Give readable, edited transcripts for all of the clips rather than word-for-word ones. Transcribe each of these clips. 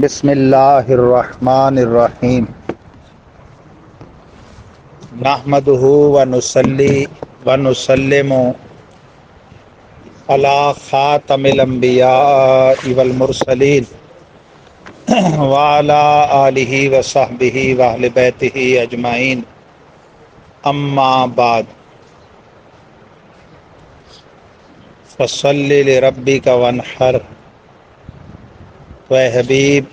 بسم اللہ الرحمن الرحیم نحمدہ ونصلی ونسلم علی خاتم الانبیاء والمرسلین وعلی آلہ وصحبہ واہل بیتہ اجمعین اما بعد فصلی لربک وانحر، تو اے حبیب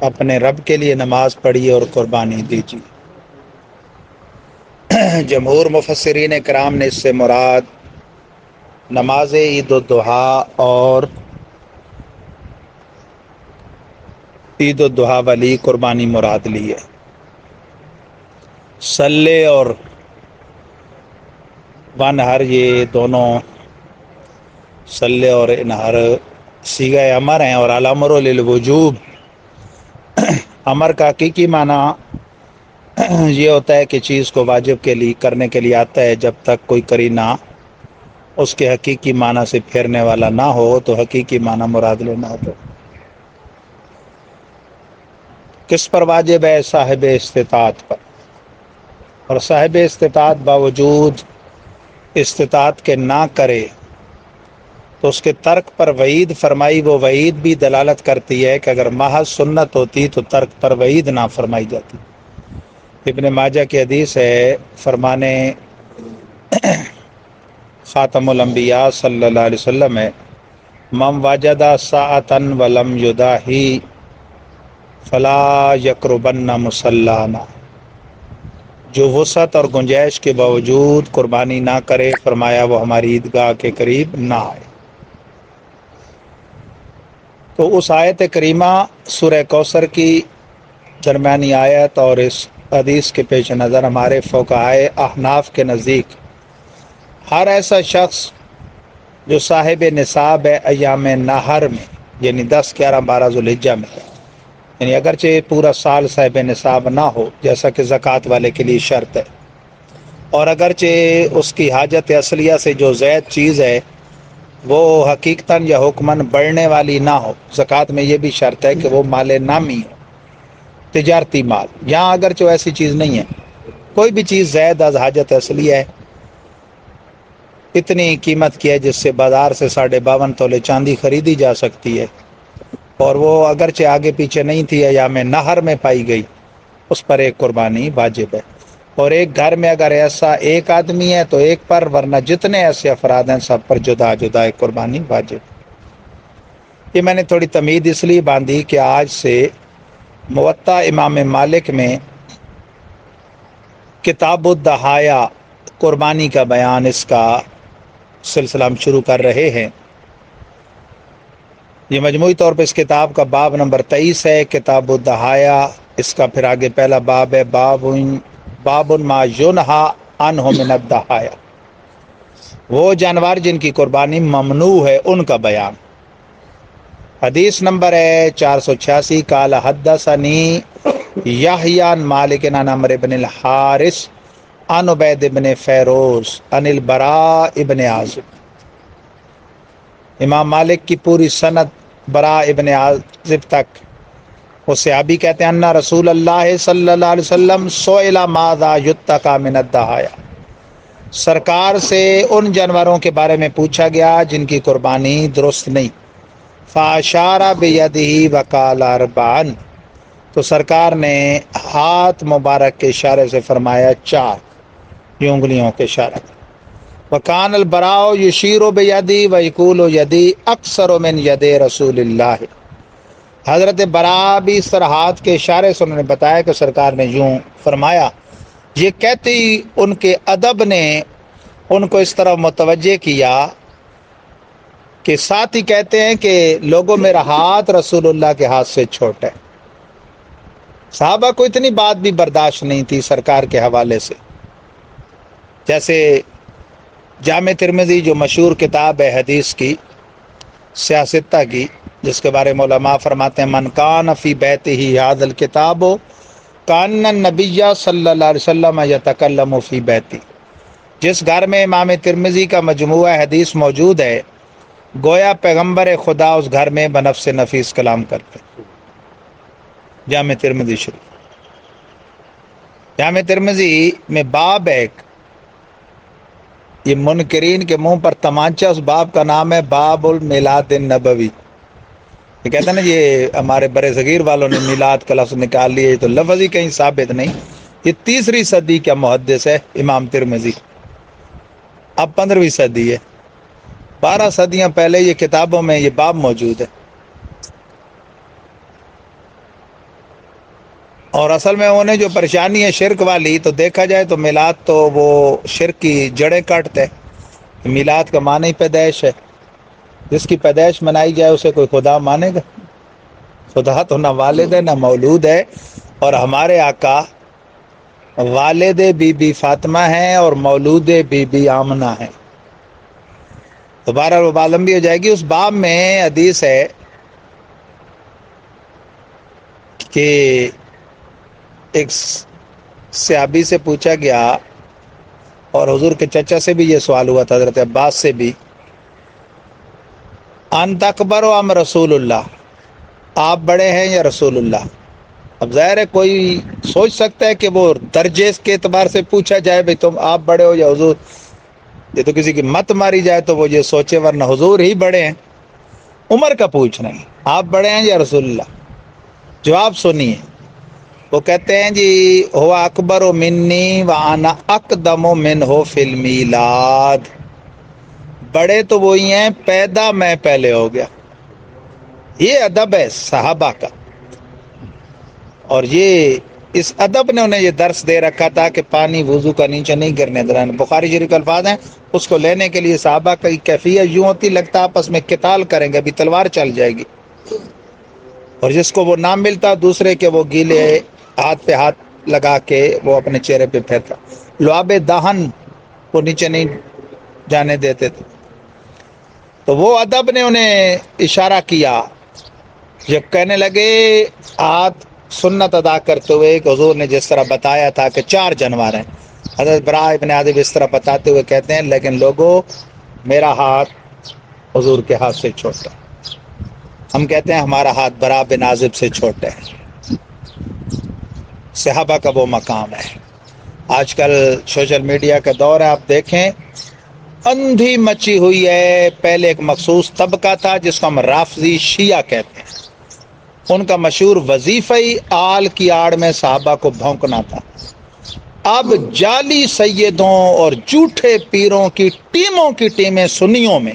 اپنے رب کے لیے نماز پڑھیے اور قربانی دیجیے۔ جمہور مفسرین کرام نے اس سے مراد نماز عید الضحیٰ اور عید الضحیٰ والی قربانی مراد لی ہے۔ صلی اور وانحر یہ دونوں صلی اور انحر صیغہ امر ہیں، اور الامر للوجوب امر کا حقیقی معنی یہ ہوتا ہے کہ چیز کو واجب کے لیے کرنے کے لیے آتا ہے جب تک کوئی کرینہ اس کے حقیقی معنی سے پھیرنے والا نہ ہو، تو حقیقی معنی مراد لینا ہوتا ہے۔ کس پر واجب ہے؟ صاحب استطاعت پر، اور صاحب استطاعت باوجود استطاعت کے نہ کرے تو اس کے ترک پر وعید فرمائی۔ وہ وعید بھی دلالت کرتی ہے کہ اگر محض سنت ہوتی تو ترک پر وعید نہ فرمائی جاتی۔ ابن ماجہ کی حدیث ہے، فرمانے خاتم الانبیاء صلی اللہ علیہ وسلم ہے، من وجد ساعتا ولم یداہی فلا یقربن مصلانا، جو وسعت اور گنجائش کے باوجود قربانی نہ کرے، فرمایا وہ ہماری عیدگاہ کے قریب نہ آئے۔ تو اس آیت کریمہ سورہ کوثر کی درمیانی آیت اور اس حدیث کے پیش نظر ہمارے فقہائے احناف کے نزدیک ہر ایسا شخص جو صاحب نصاب ہے ایام نہر میں، یعنی 10، 11، 12 ذوالحجہ میں، یعنی اگرچہ پورا سال صاحب نصاب نہ ہو جیسا کہ زکوٰۃ والے کے لیے شرط ہے، اور اگرچہ اس کی حاجت اصلیہ سے جو زائد چیز ہے وہ حقیقتاً یا حکماً بڑھنے والی نہ ہو۔ زکوٰۃ میں یہ بھی شرط ہے کہ وہ مال نامی ہو، تجارتی مال۔ یہاں اگرچہ ایسی چیز نہیں ہے، کوئی بھی چیز زائد از حاجت اصلی ہے، اتنی قیمت کی ہے جس سے بازار سے 52.5 تولے چاندی خریدی جا سکتی ہے، اور وہ اگرچہ آگے پیچھے نہیں تھی ایام نہر میں پائی گئی، اس پر ایک قربانی واجب ہے۔ اور ایک گھر میں اگر ایسا ایک آدمی ہے تو ایک پر، ورنہ جتنے ایسے افراد ہیں سب پر جدا جدا ایک قربانی واجب۔ یہ میں نے تھوڑی تمہید اس لیے باندھی کہ آج سے موطا امام مالک میں کتاب الضحایا قربانی کا بیان، اس کا سلسلہ ہم شروع کر رہے ہیں۔ یہ مجموعی طور پہ اس کتاب کا باب نمبر 23 ہے، کتاب الضحایا۔ اس کا پھر آگے پہلا باب ہے، باب ما ینہی عنہ من الضحایا، وہ جانور جن کی قربانی ممنوع ہے ان کا بیان۔ حدیث نمبر ہے 486، قال حدثنی یحییٰ عن مالک عن عمرو بن الحارث عن عبید بن فیروز عن البراء ابن عازب۔ امام مالک کی پوری سند براء ابن عازب تک، وہ صحابی کہتے ہیں، انہ رسول اللہ صلی اللہ علیہ وسلم سئل ماذا یتقی من الضحایا، سرکار سے ان جانوروں کے بارے میں پوچھا گیا جن کی قربانی درست نہیں۔ فاشار بیدہ وقال اربعا، تو سرکار نے ہاتھ مبارک کے اشارے سے فرمایا 4، یہ انگلیوں کے اشارہ۔ وکان البراء یشیر بیدہ ویقول یدی اکثر من ید رسول اللہ، حضرت براء بھی اس طرح ہاتھ کے اشارے سے انہوں نے بتایا کہ سرکار نے یوں فرمایا۔ یہ کہتے ہی ان کے ادب نے ان کو اس طرح متوجہ کیا کہ ساتھ ہی کہتے ہیں کہ لوگوں میرا ہاتھ رسول اللہ کے ہاتھ سے چھوٹا ہے۔ صحابہ کو اتنی بات بھی برداشت نہیں تھی سرکار کے حوالے سے۔ جیسے جامع ترمذی جو مشہور کتاب ہے حدیث کی، سیاستہ کی، جس کے بارے میں علماء فرماتے ہیں، من کان فی بیتہ ھذا الکتاب کان النبی صلی اللہ علیہ وسلم یتکلم فی بیتہ، جس گھر میں امام ترمذی کا مجموعہ حدیث موجود ہے گویا پیغمبر خدا اس گھر میں بنفس نفیس کلام کرتے. جامع ترمذی شریف. جامع ترمذی میں باب ہے ایک، یہ منکرین کے منہ پر تمانچہ، اس باب کا نام ہے باب المیلاد النبوی. یہ کہتے ہیں نا یہ ہمارے برے صغیر والوں نے میلاد کا لفظ نکال لیا، یہ تو لفظ ہی کہیں ثابت نہیں. یہ 3ری صدی کا محدث ہے امام ترمذی، اب 15ویں صدی ہے. 12 صدیاں پہلے یہ کتابوں میں یہ باب موجود ہے. اور اصل میں انہیں جو پریشانی ہے شرک والی، تو دیکھا جائے تو میلاد تو وہ شرک کی جڑیں کاٹتے. میلاد کا معنی پیدائش ہے، جس کی پیدائش منائی جائے اسے کوئی خدا مانے گا؟ خدا تو نہ والد ہے نہ مولود ہے. اور ہمارے آقا والد بی بی فاطمہ ہیں اور مولود بی بی آمنہ ہیں. دوبارہ وہ بات لمبی ہو جائے گی. اس باب میں حدیث ہے کہ ایک صحابی سے پوچھا گیا، اور حضور کے چچا سے بھی یہ سوال ہوا تھا، حضرت عباس سے بھی، انت اکبر ام رسول اللہ، آپ بڑے ہیں یا رسول اللہ؟ اب ظاہر ہے کوئی سوچ سکتا ہے کہ وہ درجے کے اعتبار سے پوچھا جائے بھائی تم آپ بڑے ہو یا حضور. یہ تو کسی کی مت ماری جائے تو وہ یہ سوچے، ورنہ حضور ہی بڑے ہیں. عمر کا پوچھنا ہے آپ بڑے ہیں یا رسول اللہ؟ جواب سنیے. وہ کہتے ہیں جی ہو اکبر و منی وانا اقدم منہ فی المیلاد، بڑے تو وہی ہیں، پیدا میں پہلے ہو گیا. یہ ادب ہے صحابہ کا، اور یہ اس ادب نے انہیں یہ درس دے رکھا تھا کہ پانی وضو کا نیچے نہیں گرنے دینا. بخاری شریف کے الفاظ ہیں، اس کو لینے کے لیے صحابہ کی کیفیت یوں ہوتی لگتا آپس میں قتال کریں گے، ابھی تلوار چل جائے گی. اور جس کو وہ نام ملتا دوسرے کے وہ گیلے ہاتھ پہ ہاتھ لگا کے وہ اپنے چہرے پہ پھیرتا. لعاب دہن کو نیچے نہیں جانے دیتے تھے. تو وہ ادب نے انہیں اشارہ کیا. جب کہنے لگے ہاتھ سنت ادا کرتے ہوئے کہ حضور نے جس طرح بتایا تھا کہ 4 جانور ہیں، حضرت برا ابن عازب اس طرح بتاتے ہوئے کہتے ہیں لیکن لوگوں میرا ہاتھ حضور کے ہاتھ سے چھوٹا. ہم کہتے ہیں ہمارا ہاتھ برا بن عازب سے چھوٹا ہے. صحابہ کا وہ مقام ہے. آج کل سوشل میڈیا کا دور ہے، آپ دیکھیں اندھی مچی ہوئی ہے. پہلے ایک مخصوص طبقہ تھا جس کو ہم رافضی شیعہ کہتے ہیں، ان کا مشہور وظیفہ ہی آل کی آڑ میں صحابہ کو بھونکنا تھا. اب جعلی سیدوں اور جھوٹے پیروں کی ٹیموں کی ٹیمیں سنیوں میں،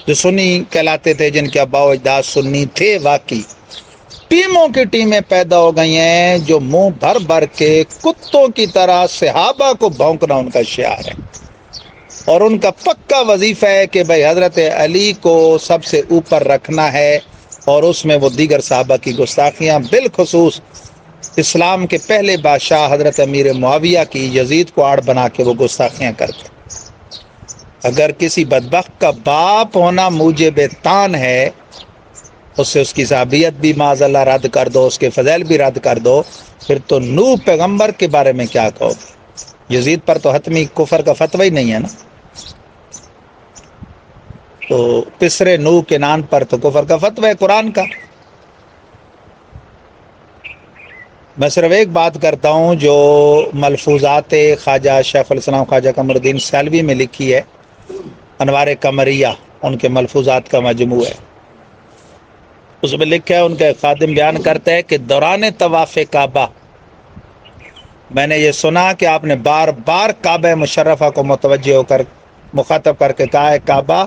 جو سنی کہلاتے تھے جن کے آباء و اجداد سنی تھے، واقعی ٹیموں کی ٹیمیں پیدا ہو گئی ہیں جو منہ بھر بھر کے کتوں کی طرح صحابہ کو بھونکنا ان کا شعار ہے. اور ان کا پکا وظیفہ ہے کہ بھائی حضرت علی کو سب سے اوپر رکھنا ہے، اور اس میں وہ دیگر صحابہ کی گستاخیاں، بالخصوص اسلام کے پہلے بادشاہ حضرت امیر معاویہ کی یزید کو آڑ بنا کے وہ گستاخیاں کرتے. اگر کسی بدبخت کا باپ ہونا موجب تان ہے، اس سے اس کی صحابیت بھی معاذ اللہ رد کر دو، اس کے فضائل بھی رد کر دو، پھر تو نوح پیغمبر کے بارے میں کیا کہو گے؟ یزید پر تو حتمی کفر کا فتوی ہی نہیں ہے نا. تو پسرے نوح کے نان پر تو کفر کا فتوی ہے قرآن کا. میں صرف ایک بات کرتا ہوں جو ملفوظات خواجہ شیخ الاسلام خواجہ قمر الدین سیالوی میں لکھی ہے، انوار قمریہ، ان کے ملفوظات کا مجموع ہے. اس میں لکھا ہے، ان کے خادم بیان کرتے ہیں کہ دوران طواف کعبہ میں نے یہ سنا کہ آپ نے بار بار کعبہ مشرفہ کو متوجہ ہو کر مخاطب کر کے کہا ہے کعبہ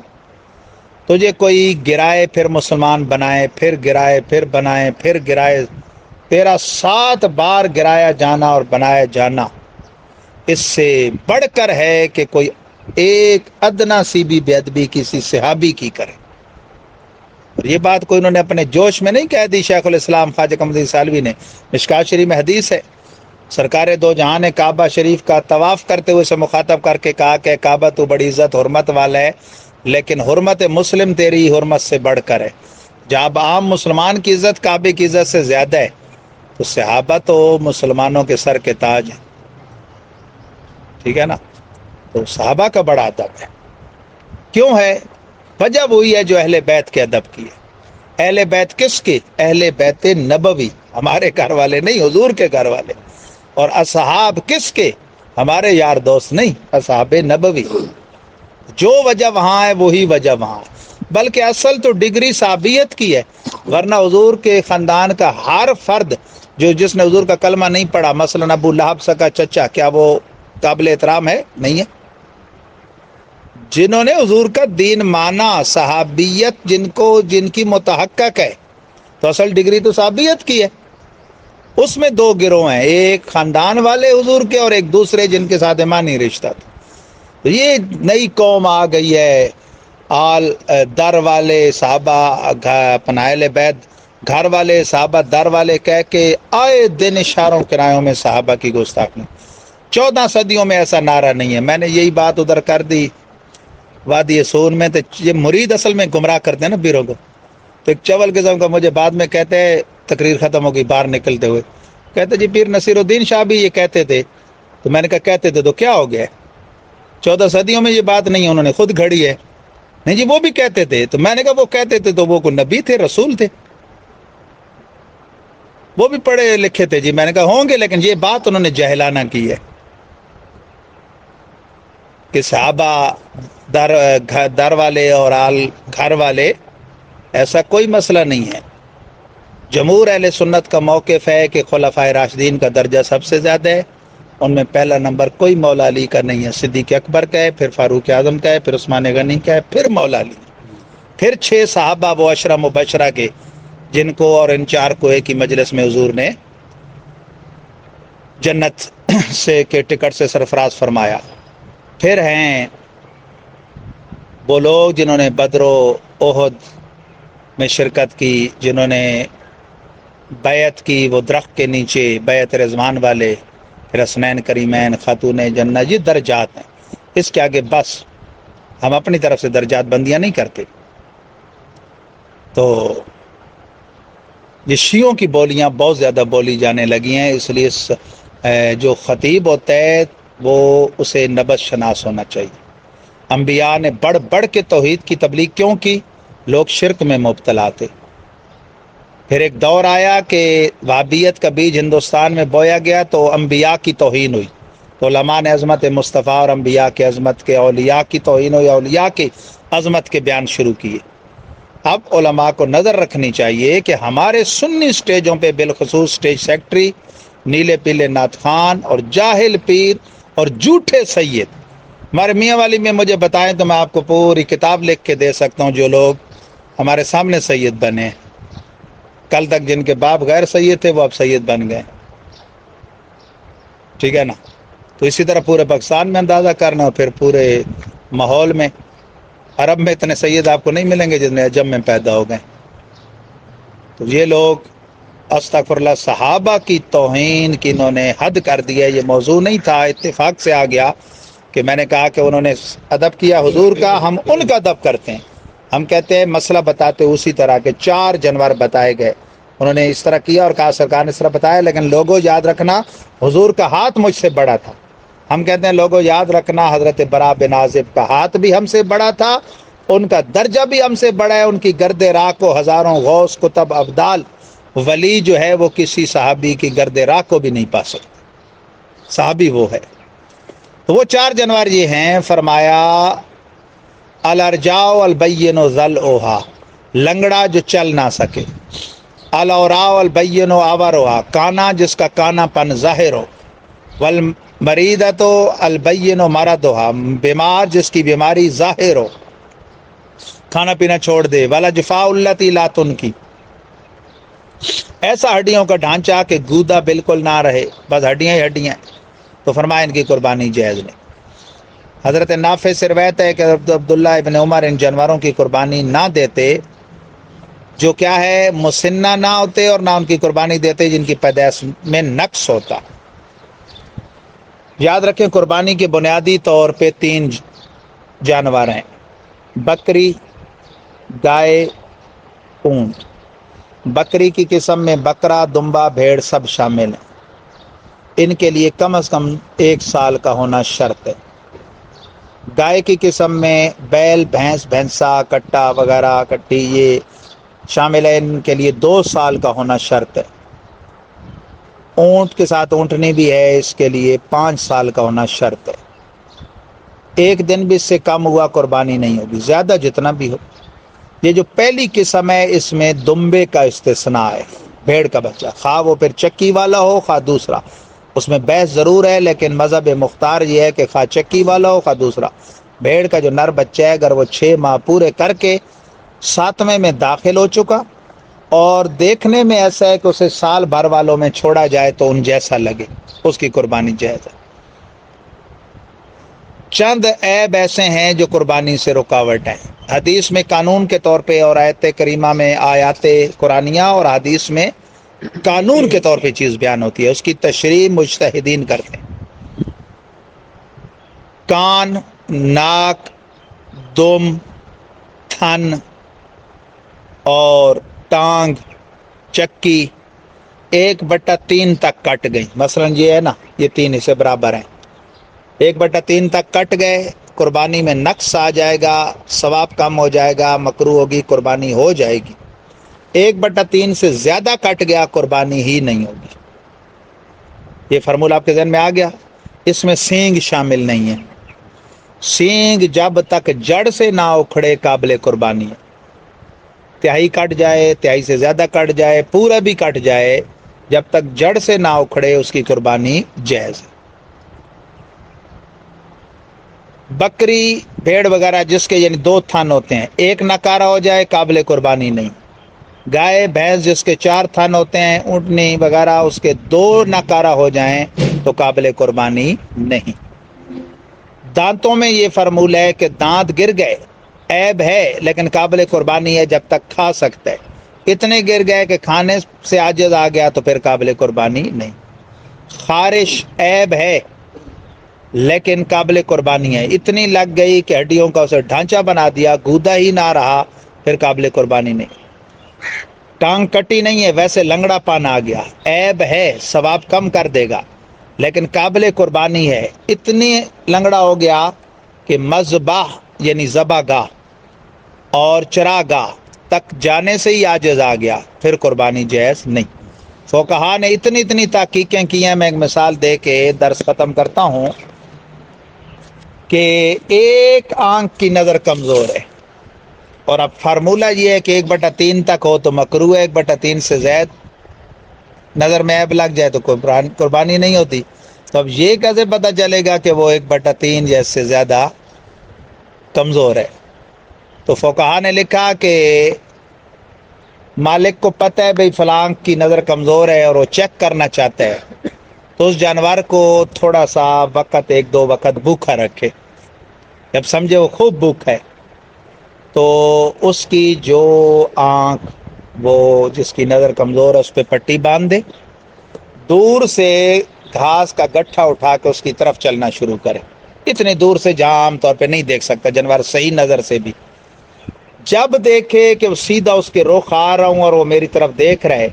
تجھے کوئی گرائے پھر مسلمان بنائے، پھر گرائے پھر بنائے، پھر گرائے، تیرا 7 بار گرایا جانا اور بنایا جانا اس سے بڑھ کر ہے کہ کوئی ایک ادنا سی بھی بے ادبی کسی صحابی کی کرے. اور یہ بات کوئی انہوں نے اپنے جوش میں نہیں کہہ دی شیخ الاسلام خواجہ قمر الدین سالوی نے. مشکوٰۃ شریف میں حدیث ہے، سرکار دو جہاں نے کعبہ شریف کا طواف کرتے ہوئے سے مخاطب کر کے کہا کہ کعبہ تو بڑی عزت حرمت والا ہے، لیکن حرمت مسلم تیری حرمت سے بڑھ کر ہے. جب عام مسلمان کی عزت کعبے کی عزت سے زیادہ ہے تو صحابہ تو مسلمانوں کے سر کے تاج ہیں. ٹھیک ہے نا؟ تو صحابہ کا بڑا ادب ہے. کیوں ہے؟ وجہ وہی ہے جو اہل بیت کے ادب کی ہے۔ اہل بیت کس کے؟ اہل بیت نبوی، ہمارے گھر والے نہیں، حضور کے گھر والے۔ اور اصحاب کس کے؟ ہمارے یار دوست نہیں، اصحاب نبوی۔ جو وجہ وہاں ہے وہی وجہ وہاں ہے، بلکہ اصل تو ڈگری صحابیت کی ہے، ورنہ حضور کے خاندان کا ہر فرد جس نے حضور کا کلمہ نہیں پڑھا، مثلا ابو لہب سکا چچا، کیا وہ قابل احترام ہے؟ نہیں ہے۔ جنہوں نے حضور کا دین مانا، صحابیت جن کی متحقق ہے، تو اصل ڈگری تو صحابیت کی ہے۔ اس میں دو گروہ ہیں، ایک خاندان والے حضور کے اور ایک دوسرے جن کے ساتھ ایمانی رشتہ تھا۔ تو یہ نئی قوم آ گئی ہے، آل در والے صحابہ، اپنا اہل بیت گھر والے، صحابہ در والے کہہ کے آئے دن اشاروں کرایوں میں صحابہ کی گستاخی۔ 14 صدیوں میں ایسا نعرہ نہیں ہے۔ میں نے یہی بات ادھر کر دی وادی سون میں، تو یہ مرید اصل میں گمراہ کرتے ہیں نا پیروں کو۔ تو ایک چول قسم کا مجھے بعد میں کہتے ہیں، تقریر ختم ہو گئی، باہر نکلتے ہوئے کہتے جی پیر نصیر الدین شاہ بھی یہ کہتے تھے۔ تو میں نے کہا کہتے تھے تو کیا ہو گیا؟ 14 صدیوں میں یہ بات نہیں ہے، انہوں نے خود گھڑی ہے۔ نہیں جی وہ بھی کہتے تھے۔ تو میں نے کہا وہ کہتے تھے تو وہ کوئی نبی تھے، رسول تھے، وہ بھی پڑھے لکھے تھے جی۔ میں نے کہا ہوں گے، لیکن یہ بات انہوں نے جاہلانہ کی ہے کہ صحابہ در والے اور آل گھر والے، ایسا کوئی مسئلہ نہیں ہے۔ جمہور اہل سنت کا موقف ہے کہ خلفائے راشدین کا درجہ سب سے زیادہ ہے، ان میں پہلا نمبر کوئی مولا علی کا نہیں ہے، صدیق اکبر کا ہے، پھر فاروق اعظم کا ہے، پھر عثمان غنی کا ہے، پھر مولا علی، پھر 6 صحابہ وہ عشرہ مبشرہ کے، جن کو اور ان 4 کو ایک ہی مجلس میں حضور نے جنت سے کے ٹکٹ سے سرفراز فرمایا۔ پھر ہیں وہ لوگ جنہوں نے بدر و احد میں شرکت کی، جنہوں نے بیعت کی وہ درخت کے نیچے، بیعت رضوان والے، پھر حسنین کریمین، خاتون جنت۔ یہ درجات ہیں، اس کے آگے بس ہم اپنی طرف سے درجات بندیاں نہیں کرتے۔ تو یہ شیعوں کی بولیاں بہت زیادہ بولی جانے لگی ہیں، اس لیے جو خطیب ہوتا ہے وہ اسے نبض شناس ہونا چاہیے۔ انبیاء نے بڑھ بڑھ کے توحید کی تبلیغ کیوں کی؟ لوگ شرک میں مبتلا تھے۔ پھر ایک دور آیا کہ وہابیت کا بیج ہندوستان میں بویا گیا، تو انبیاء کی توہین ہوئی، تو علماء نے عظمت مصطفیٰ اور انبیاء کے عظمت کے، اولیاء کی توہین ہوئی، اولیاء کی عظمت کے بیان شروع کیے۔ اب علماء کو نظر رکھنی چاہیے کہ ہمارے سنی سٹیجوں پہ، بالخصوص سٹیج سیکٹری، نیلے پیلے نعت خوان اور جاہل پیر اور جھوٹے سید، ہمارے میاں والی میں مجھے بتائیں تو میں آپ کو پوری کتاب لکھ کے دے سکتا ہوں، جو لوگ ہمارے سامنے سید بنے، کل تک جن کے باپ غیر سید تھے وہ اب سید بن گئے، ٹھیک ہے نا؟ تو اسی طرح پورے پاکستان میں اندازہ کرنا، اور پھر پورے ماحول میں۔ عرب میں اتنے سید آپ کو نہیں ملیں گے جتنے عجم میں پیدا ہو گئے۔ تو یہ لوگ استغفر اللہ، صحابہ کی توہین کی انہوں نے حد کر دی ہے۔ یہ موضوع نہیں تھا، اتفاق سے آ گیا کہ میں نے کہا کہ انہوں نے ادب کیا حضور کا، ہم ان کا ادب کرتے ہیں۔ ہم کہتے ہیں مسئلہ بتاتے اسی طرح کے 4 جانور بتائے گئے، انہوں نے اس طرح کیا اور کہا سرکار نے اس طرح بتایا، لیکن لوگوں یاد رکھنا حضور کا ہاتھ مجھ سے بڑا تھا۔ ہم کہتے ہیں لوگوں یاد رکھنا حضرت برا بن عازب کا ہاتھ بھی ہم سے بڑا تھا، ان کا درجہ بھی ہم سے بڑا ہے، ان کی گرد راہ کو ہزاروں غوث کتب ابدال ولی جو ہے وہ کسی صحابی کی گرد راہ کو بھی نہیں پا سکتے، صحابی وہ ہے۔ تو وہ 4 جانور یہ ہیں، فرمایا الارجاء البین ذلعھا، لنگڑا جو چل نہ سکے، الاوراء البین آورھا، کانا جس کا کانا پن ظاہر ہو، والمریضۃ البین مرضھا، بیمار جس کی بیماری ظاہر ہو، کھانا پینا چھوڑ دے، والاجفاء التی لا تنکی، ایسا ہڈیوں کا ڈھانچہ کہ گودا بالکل نہ رہے، بس ہڈیاں ہی ہڈیاں، تو فرمایا ان کی قربانی جائز نہیں۔ حضرت نافع سے روایت ہے کہ عبداللہ ابن عمر ان جانوروں کی قربانی نہ دیتے جو کیا ہے مسنہ نہ ہوتے، اور نہ ان کی قربانی دیتے جن کی پیدائش میں نقص ہوتا۔ یاد رکھیں قربانی کے بنیادی طور پہ 3 جانور ہیں، بکری، گائے، اونٹ۔ بکری کی قسم میں بکرا، دمبا، بھیڑ سب شامل ہیں، ان کے لیے کم از کم 1 سال کا ہونا شرط ہے۔ گائے کی قسم میں بیل، بھینس، بھینسا، کٹا وغیرہ، کٹی، یہ شامل ہے، ان کے لیے 2 سال کا ہونا شرط ہے۔ اونٹ کے ساتھ اونٹنی بھی ہے، اس کے لیے 5 سال کا ہونا شرط ہے۔ ایک دن بھی اس سے کم ہوا قربانی نہیں ہوگی، زیادہ جتنا بھی ہو۔ یہ جو پہلی قسم ہے اس میں دمبے کا استثناء ہے، بھیڑ کا بچہ، خواہ وہ پھر چکی والا ہو خواہ دوسرا، اس میں بحث ضرور ہے، لیکن مذہب مختار یہ ہے کہ خواہ چکی والا ہو خواہ دوسرا، بھیڑ کا جو نر بچہ ہے اگر وہ 6 ماہ پورے کر کے 7ویں میں داخل ہو چکا اور دیکھنے میں ایسا ہے کہ اسے سال بھر والوں میں چھوڑا جائے تو ان جیسا لگے، اس کی قربانی جائز ہے۔ چند عیب ایسے ہیں جو قربانی سے رکاوٹ ہیں، حدیث میں قانون کے طور پہ اور آیت کریمہ میں آیات قرآنیہ اور حدیث میں قانون کے طور پہ چیز بیان ہوتی ہے، اس کی تشریح مجتہدین کرتے ہیں۔ کان، ناک، دم، تھن اور ٹانگ، چکی 1/3 تک کٹ گئی، مثلا یہ ہے نا، یہ 3 اسے برابر ہیں، 1/3 تک کٹ گئے، قربانی میں نقص آ جائے گا، ثواب کم ہو جائے گا، مکروہ ہوگی، قربانی ہو جائے گی۔ 1/3 سے زیادہ کٹ گیا، قربانی ہی نہیں ہوگی۔ یہ فرمول آپ کے ذہن میں آ گیا؟ اس میں سینگ شامل نہیں ہے، سینگ جب تک جڑ سے نہ اکھڑے قابل قربانی ہے، تہائی کٹ جائے، تہائی سے زیادہ کٹ جائے، پورا بھی کٹ جائے، جب تک جڑ سے نہ اکھڑے اس کی قربانی جائز ہے۔ بکری، بھیڑ وغیرہ جس کے یعنی 2 تھن ہوتے ہیں، ایک نکارہ ہو جائے قابل قربانی نہیں۔ گائے، بھینس جس کے 4 تھن ہوتے ہیں، اونٹنی وغیرہ اس کے 2 نکارہ ہو جائیں تو قابل قربانی نہیں۔ دانتوں میں یہ فرمول ہے کہ دانت گر گئے، عیب ہے لیکن قابل قربانی ہے جب تک کھا سکتا ہے، اتنے گر گئے کہ کھانے سے عاجز آ گیا تو پھر قابل قربانی نہیں۔ خارش عیب ہے لیکن قابل قربانی ہے، اتنی لگ گئی کہ ہڈیوں کا اسے ڈھانچہ بنا دیا، گودا ہی نہ رہا، پھر قابل قربانی نہیں۔ ٹانگ کٹی نہیں ہے، ویسے لنگڑا پان آ گیا، عیب ہے، ثواب کم کر دے گا لیکن قابل قربانی ہے، اتنی لنگڑا ہو گیا کہ مذبح یعنی ذبح گاہ اور چراگاہ تک جانے سے ہی عاجز آ گیا، پھر قربانی جائز نہیں۔ فقہا نے اتنی تحقیقیں کی ہیں، میں ایک مثال دے کے درس ختم کرتا ہوں کہ ایک آنکھ کی نظر کمزور ہے اور اب فارمولہ یہ ہے کہ 1/3 تک ہو تو مکروہ ہے، 1/3 سے زائد نظر میں عیب لگ جائے تو قربانی نہیں ہوتی۔ تو اب یہ کیسے پتہ چلے گا کہ وہ 1/3 یا اس سے زیادہ کمزور ہے؟ تو فقہا نے لکھا کہ مالک کو پتہ ہے بھئی فلاں کی نظر کمزور ہے اور وہ چیک کرنا چاہتا ہے، تو اس جانور کو تھوڑا سا وقت 1-2 وقت بھوکا رکھے، جب سمجھے وہ خوب بھوکا ہے تو اس کی جو آنکھ وہ جس کی نظر کمزور ہے اس پہ پٹی باندھ دے، دور سے گھاس کا گٹھا اٹھا کے اس کی طرف چلنا شروع کرے، اتنے دور سے جہاں عام طور پہ نہیں دیکھ سکتا جانور صحیح نظر سے بھی۔ جب دیکھے کہ وہ سیدھا اس کے رخ آ رہا ہوں اور وہ میری طرف دیکھ رہے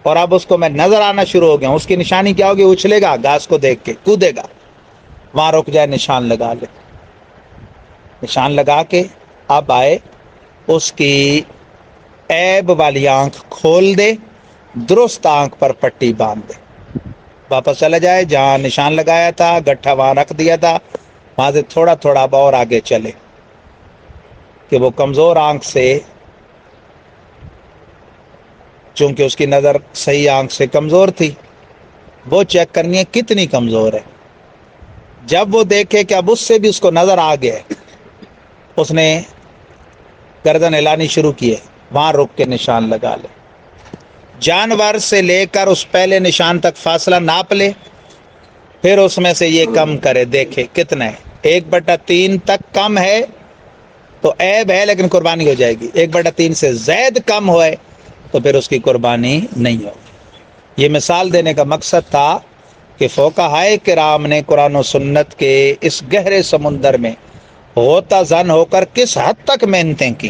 اور اب اس کو میں نظر آنا شروع ہو گیا ہوں، اس کی نشانی کیا ہوگی؟ اچھلے گا، گھاس کو دیکھ کے کودے گا، وہاں رک جائے، نشان لگا لے، نشان لگا کے اب آئے اس کی عیب والی آنکھ کھول دے، درست آنکھ پر پٹی باندھ دے، واپس چلا جائے جہاں نشان لگایا تھا، گٹھا وہاں رکھ دیا تھا، وہاں سے تھوڑا اب اور آگے چلے کہ وہ کمزور آنکھ سے، چونکہ اس کی نظر صحیح آنکھ سے کمزور تھی، وہ چیک کرنی ہے کتنی کمزور ہے۔ جب وہ دیکھے کہ اب اس سے بھی اس کو نظر آ گیا، اس نے گردن ہلانی شروع کی ہے، وہاں رک کے نشان لگا لے، جانور سے لے کر اس پہلے نشان تک فاصلہ ناپ لے، پھر اس میں سے یہ کم کرے، دیکھے کتنا ہے، 1/3 تک کم ہے تو عیب ہے لیکن قربانی ہو جائے گی، 1/3 سے زائد کم ہوئے تو پھر اس کی قربانی نہیں ہوگی۔ یہ مثال دینے کا مقصد تھا کہ فقہائے کرام نے قرآن و سنت کے اس گہرے سمندر میں غوطہ زن ہو کر کس حد تک محنتیں کی،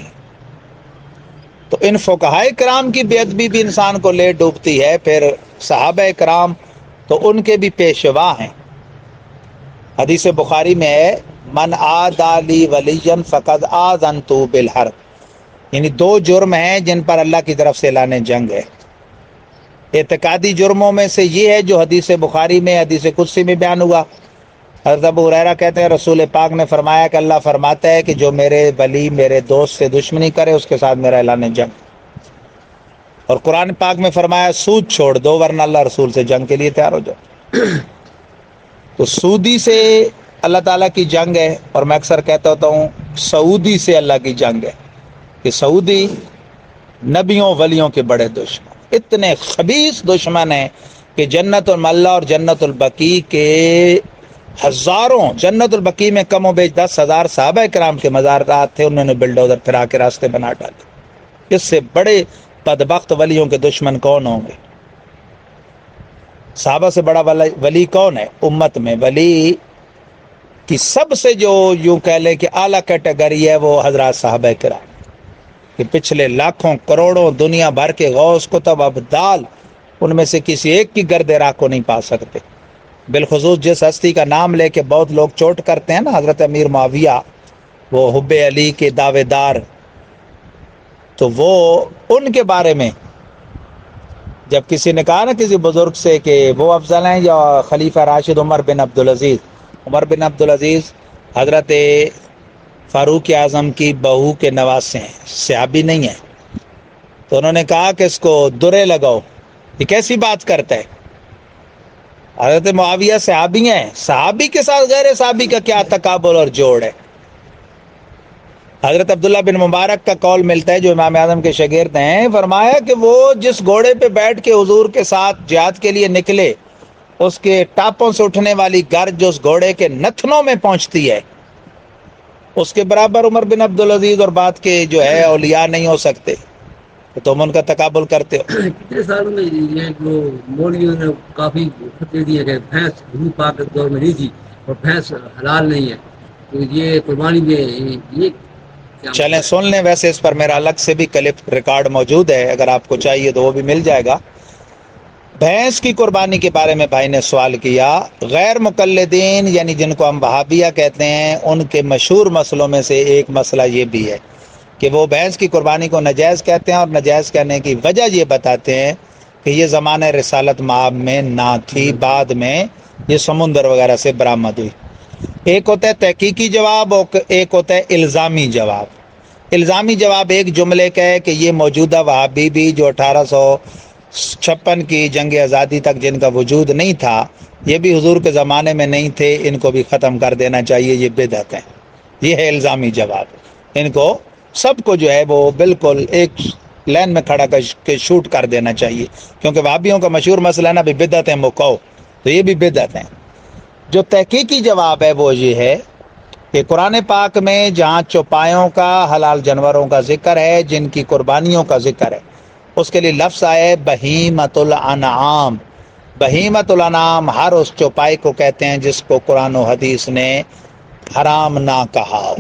تو ان فقہائے کرام کی بے ادبی بھی انسان کو لے ڈوبتی ہے، پھر صحابہ کرام تو ان کے بھی پیشوا ہیں۔ حدیث بخاری میں ہے، من عادی لی ولیا فقد آذنت بالحرب، یعنی دو جرم ہیں جن پر اللہ کی طرف سے اعلان جنگ ہے۔ اعتقادی جرموں میں سے یہ ہے جو حدیث بخاری میں، حدیث قدسی میں بیان ہوا۔ حضرت ابو ہریرہ کہتے ہیں رسول پاک نے فرمایا کہ اللہ فرماتا ہے کہ جو میرے ولی میرے دوست سے دشمنی کرے اس کے ساتھ میرا اعلان جنگ۔ اور قرآن پاک میں فرمایا سود چھوڑ دو ورنہ اللہ رسول سے جنگ کے لیے تیار ہو جاؤ۔ تو سودی سے اللہ تعالیٰ کی جنگ ہے، اور میں اکثر کہتا ہوتا ہوں سعودی سے اللہ کی جنگ ہے، کہ سعودی نبیوں ولیوں کے بڑے دشمن، اتنے خبیث دشمن ہیں کہ جنت الملا اور جنت البقیع کے ہزاروں، جنت البقیع میں کم و بیش 10,000 صحابہ کرام کے مزارات تھے، انہوں نے بلڈوزر پھرا کے راستے بنا ڈالے۔ اس سے بڑے بدبخت ولیوں کے دشمن کون ہوں گے؟ صحابہ سے بڑا ولی کون ہے امت میں؟ ولی کی سب سے جو یوں کہہ لیں کہ اعلیٰ کیٹیگری ہے وہ حضرات صحابہ کرام، کہ پچھلے لاکھوں کروڑوں دنیا بھر کے غوث کتب ابدال ان میں سے کسی ایک کی گرد راہ کو نہیں پا سکتے۔ بالخصوص جس ہستی کا نام لے کے بہت لوگ چوٹ کرتے ہیں نا، حضرت امیر معاویہ، وہ حب علی کے دعوے دار، تو وہ ان کے بارے میں جب کسی نے کہا نا کسی بزرگ سے کہ وہ افضل ہیں یا خلیفہ راشد عمر بن عبدالعزیز، عمر بن عبدالعزیز حضرت فاروق اعظم کی بہو کے نواسے ہیں، صحابی نہیں ہیں، تو انہوں نے کہا کہ اس کو درے لگاؤ، یہ کیسی بات کرتا ہے؟ حضرت معاویہ صحابی ہیں، صحابی کے ساتھ غیر صحابی کا کیا تقابل اور جوڑ ہے؟ حضرت عبداللہ بن مبارک کا قول ملتا ہے جو امام اعظم کے شاگرد ہیں، فرمایا کہ وہ جس گھوڑے پہ بیٹھ کے حضور کے ساتھ جہاد کے لیے نکلے، اس کے ٹاپوں سے اٹھنے والی گرد جو اس گھوڑے کے نتنوں میں پہنچتی ہے، اس کے برابر عمر بن عبدالعزیز اور بات کے جو ہے اولیاء نہیں ہو سکتے، تو تم ان کا تقابل کرتے ہو۔ کتنے سالوں میں یہ جو مولویوں نے کافی فتوے دیے کہ بھینس حضور پاک کے دور میں نہیں تھی اور بھینس حلال نہیں ہے، تو یہ قربانی میں یہ چلیں سن لیں، ویسے اس پر میرا الگ سے بھی کلپ ریکارڈ موجود ہے، اگر آپ کو چاہیے تو وہ بھی مل جائے گا۔ بھینس کی قربانی کے بارے میں بھائی نے سوال کیا۔ غیر مقلدین یعنی جن کو ہم وہابیہ کہتے ہیں، ان کے مشہور مسئلوں میں سے ایک مسئلہ یہ بھی ہے کہ وہ بھینس کی قربانی کو نجائز کہتے ہیں، اور نجائز کہنے کی وجہ یہ بتاتے ہیں کہ یہ زمانہ رسالت مآب میں نہ تھی، بعد میں یہ سمندر وغیرہ سے برآمد ہوئی۔ ایک ہوتا ہے تحقیقی جواب اور ایک ہوتا ہے الزامی جواب۔ الزامی جواب ایک جملے کا ہے کہ یہ موجودہ وہابی بھی جو 1856 کی جنگ آزادی تک جن کا وجود نہیں تھا، یہ بھی حضور کے زمانے میں نہیں تھے، ان کو بھی ختم کر دینا چاہیے، یہ بدعت ہیں۔ یہ ہے الزامی جواب، ان کو سب کو جو ہے وہ بالکل ایک لین میں کھڑا کر کے شوٹ کر دینا چاہیے، کیونکہ وہابیوں کا مشہور مسئلہ ہے نا بھی بدعت ہیں مکو، تو یہ بھی بدعت ہیں۔ جو تحقیقی جواب ہے وہ یہ ہے کہ قرآن پاک میں جہاں چوپایوں کا، حلال جانوروں کا ذکر ہے، جن کی قربانیوں کا ذکر ہے، اس کے لیے لفظ آئے بہیمۃ الانعام۔ بہیمۃ الانعام ہر اس چوپائی کو کہتے ہیں جس کو قرآن و حدیث نے حرام نہ کہا ہو۔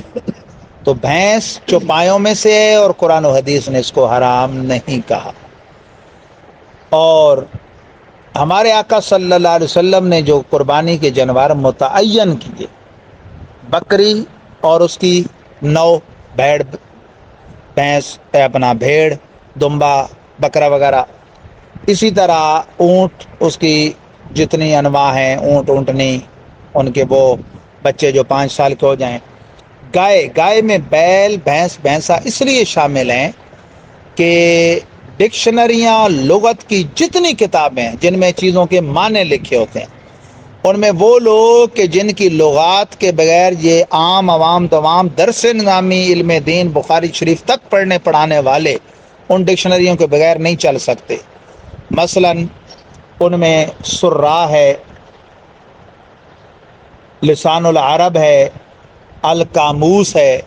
تو بھینس چوپایوں میں سے ہے اور قرآن و حدیث نے اس کو حرام نہیں کہا۔ اور ہمارے آقا صلی اللہ علیہ وسلم نے جو قربانی کے جانور متعین کیے، بکری اور اس کی 9 بھیڑ، بھینس، اپنا بھیڑ، دمبا، بکرا وغیرہ، اسی طرح اونٹ، اس کی جتنی انواع ہیں، اونٹ، اونٹنی، ان کے وہ بچے جو 5 سال کے ہو جائیں، گائے میں بیل، بھینس، بھینسا اس لیے شامل ہیں کہ ڈکشنریاں، لغت کی جتنی کتابیں جن میں چیزوں کے معنی لکھے ہوتے ہیں، ان میں وہ لوگ کہ جن کی لغات کے بغیر یہ عام عوام تمام درس نظامی علم دین بخاری شریف تک پڑھنے پڑھانے والے ان ڈکشنریوں کے بغیر نہیں چل سکتے۔ مثلا ان میں سرا ہے، لسان العرب ہے، القاموس ہے،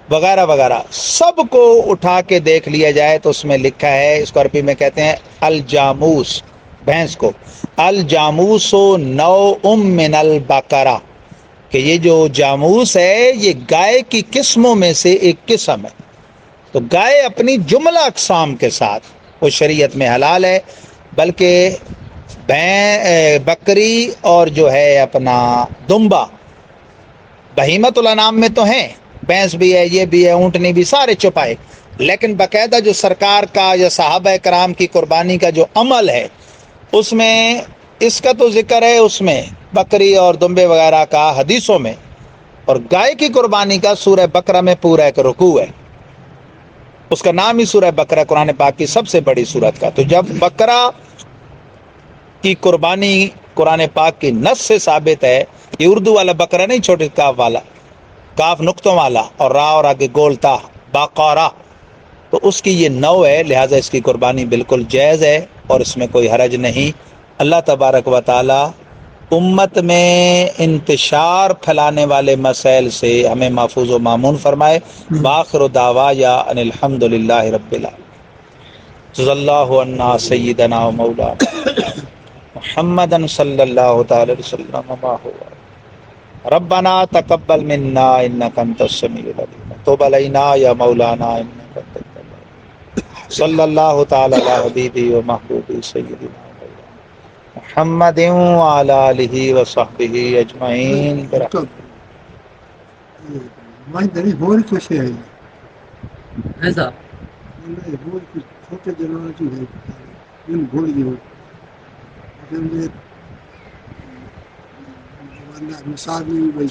وغیرہ وغیرہ، سب کو اٹھا کے دیکھ لیا جائے تو اس میں لکھا ہے، اس کو عربی میں کہتے ہیں الجاموس، بھینس کو، الجاموس نوع من البقرہ، کہ یہ جو جاموس ہے یہ گائے کی قسموں میں سے ایک قسم ہے۔ تو گائے اپنی جملہ اقسام کے ساتھ وہ شریعت میں حلال ہے، بلکہ بکری اور جو ہے اپنا دمبا، بہیمت الانام میں تو ہیں، بھینس بھی ہے، یہ بھی ہے، اونٹنی بھی، سارے چھپائے، لیکن باقاعدہ جو سرکار کا یا صحابہ کرام کی قربانی کا جو عمل ہے اس میں اس کا تو ذکر ہے، اس میں بکری اور دمبے وغیرہ کا حدیثوں میں، اور گائے کی قربانی کا سورہ بقرہ میں پورا ایک رکوع ہے، اس کا نام ہی سورہ بقرہ، قرآن پاک کی سب سے بڑی سورت کا۔ تو جب بقرہ کی قربانی قرآن پاک کی نص سے ثابت ہے، یہ اردو والا بقرہ نہیں، چھوٹے کاف والا، کاف نقطوں والا اور را اور آگے گولتا باقارہ، تو اس کی یہ نو ہے، لہٰذا اس کی قربانی بالکل جائز ہے اور اس میں کوئی حرج نہیں۔ اللہ تبارک و تعالی امت میں انتشار پھیلانے والے مسائل سے ہمیں محفوظ و معمون فرمائے۔ باخر دعوایا ان الحمد للہ رب العالمین، صلی اللہ عنا سیدنا و مولانا محمد صلی اللہ تعالی وسلم وما هو ربنا تقبل منا انك انت السميع العليم تب علينا يا مولانا انك انت التواب، صلی اللہ تعالی علی حبیبی و محبوبی سیدنا محمد وعلی آلہ وصحبہ اجمعین برحمتک۔ اور کچھ ہے ایسا اور کچھ چھوٹے جانور جو ہے ان گھوڑی ہو مثال میں بھائی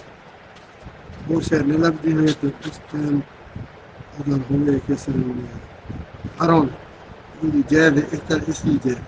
بہت سے نلک بھی ہے تو اس ٹائم اگر ہوئے کیسے ہرون جیل ہے اس طرح اس کی جیل